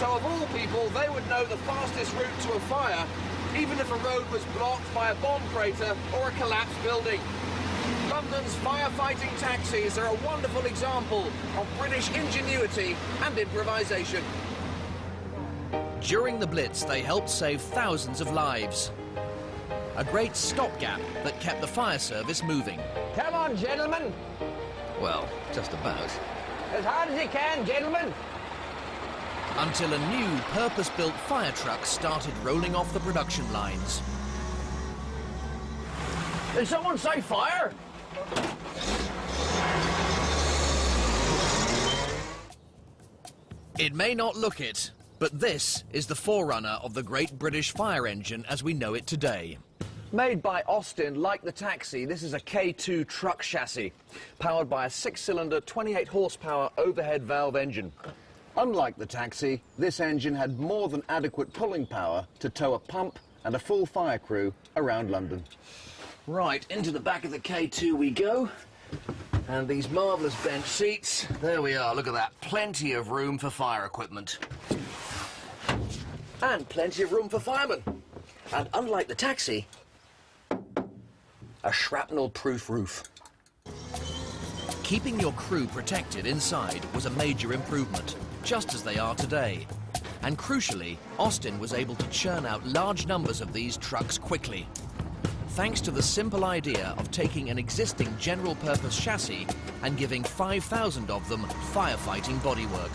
So of all people, they would know the fastest route to a fire, even if a road was blocked by a bomb crater or a collapsed building. London's firefighting taxis are a wonderful example of British ingenuity and improvisation. During the Blitz, they helped save thousands of lives. A great stopgap that kept the fire service moving. Come on, gentlemen. Well, just about. As hard as you can, gentlemen. Until a new purpose-built fire truck started rolling off the production lines. Did someone say fire? It may not look it, but this is the forerunner of the great British fire engine as we know it today. Made by Austin, like the taxi, this is a K2 truck chassis, powered by a 6-cylinder, 28-horsepower overhead valve engine. Unlike the taxi, this engine had more than adequate pulling power to tow a pump and a full fire crew around London. Right, into the back of the K2 we go. And these marvellous bench seats, there we are, look at that. Plenty of room for fire equipment. And plenty of room for firemen. And unlike the taxi, a shrapnel-proof roof. Keeping your crew protected inside was a major improvement, just as they are today. And crucially, Austin was able to churn out large numbers of these trucks quickly, thanks to the simple idea of taking an existing general-purpose chassis and giving 5,000 of them firefighting bodywork.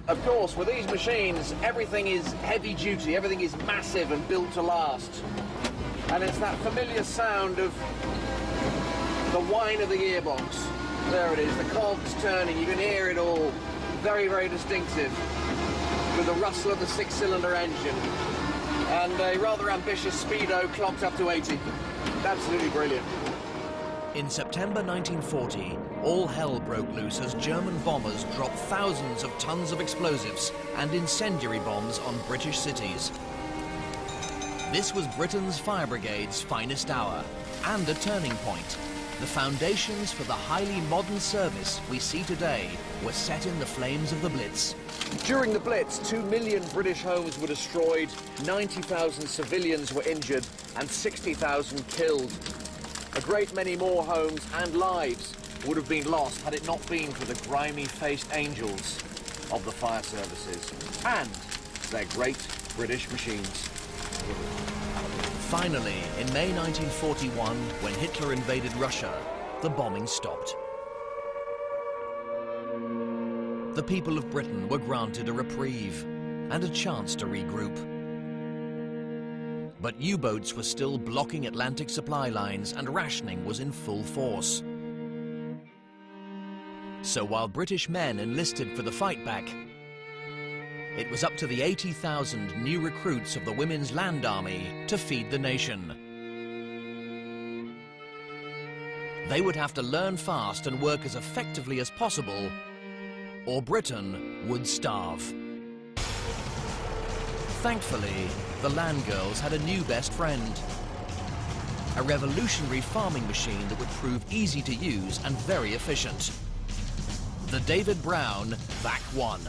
Of course, with these machines, everything is heavy-duty, everything is massive and built to last. And it's that familiar sound of the whine of the gearbox. There it is, the cogs turning, you can hear it all. Very, very distinctive, with the rustle of the 6-cylinder engine. And a rather ambitious speedo clocked up to 80. Absolutely brilliant. In September 1940, all hell broke loose as German bombers dropped thousands of tons of explosives and incendiary bombs on British cities. This was Britain's fire brigade's finest hour, and a turning point. The foundations for the highly modern service we see today were set in the flames of the Blitz. During the Blitz, 2 million British homes were destroyed, 90,000 civilians were injured, and 60,000 killed. A great many more homes and lives would have been lost had it not been for the grimy-faced angels of the fire services and their great British machines. Finally, in May 1941, when Hitler invaded Russia, the bombing stopped. The people of Britain were granted a reprieve and a chance to regroup. But U-boats were still blocking Atlantic supply lines and rationing was in full force. So while British men enlisted for the fight back, it was up to the 80,000 new recruits of the Women's Land Army to feed the nation. They would have to learn fast and work as effectively as possible, or Britain would starve. Thankfully, the land girls had a new best friend. A revolutionary farming machine that would prove easy to use and very efficient. The David Brown Vac 1.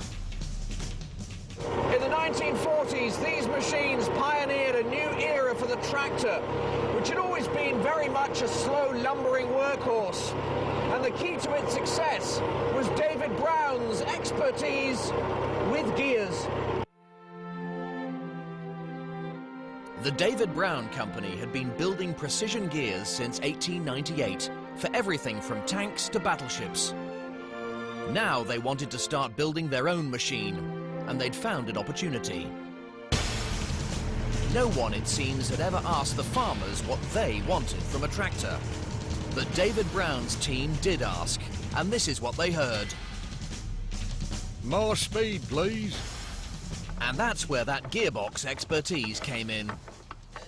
In the 1940s, these machines pioneered a new era for the tractor, which had always been very much a slow, lumbering workhorse. And the key to its success was David Brown's expertise with gears. The David Brown Company had been building precision gears since 1898 for everything from tanks to battleships. Now they wanted to start building their own machine, and they'd found an opportunity. No one, it seems, had ever asked the farmers what they wanted from a tractor. But David Brown's team did ask, and this is what they heard. More speed, please. And that's where that gearbox expertise came in.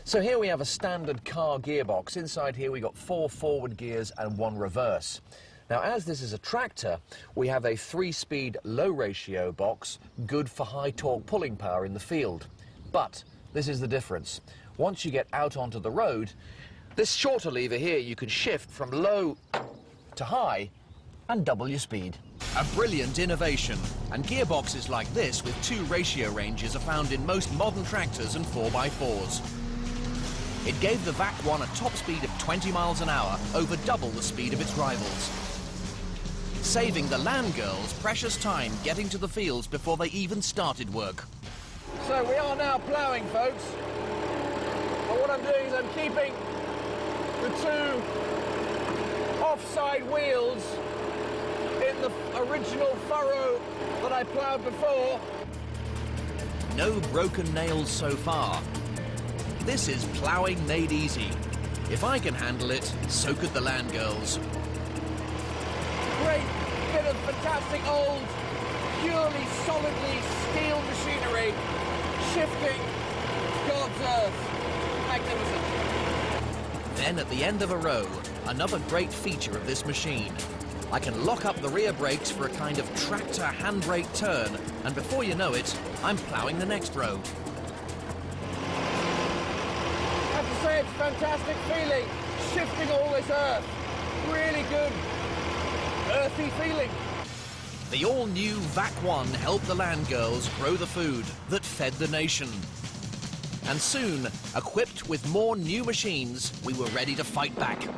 So here we have a standard car gearbox. Inside here we got 4 forward gears and 1 reverse. Now, as this is a tractor, we have a 3-speed low-ratio box, good for high-torque pulling power in the field. But this is the difference. Once you get out onto the road, this shorter lever here, you can shift from low to high and double your speed. A brilliant innovation, and gearboxes like this with 2 ratio ranges are found in most modern tractors and 4x4s. It gave the VAC-1 a top speed of 20 miles an hour, over double the speed of its rivals, saving the land girls precious time getting to the fields before they even started work. So we are now ploughing, folks. And what I'm doing is I'm keeping the 2 offside wheels in the original furrow that I ploughed before. No broken nails so far. This is ploughing made easy. If I can handle it, so could the land girls. Great bit of fantastic old, purely solidly steel machinery shifting God's earth. Magnificent. Then at the end of a row, another great feature of this machine. I can lock up the rear brakes for a kind of tractor handbrake turn, and before you know it, I'm ploughing the next row. I have to say it's a fantastic feeling, shifting all this earth. Really good, earthy feeling. The all-new VAC-1 helped the land girls grow the food that fed the nation. And soon, equipped with more new machines, we were ready to fight back.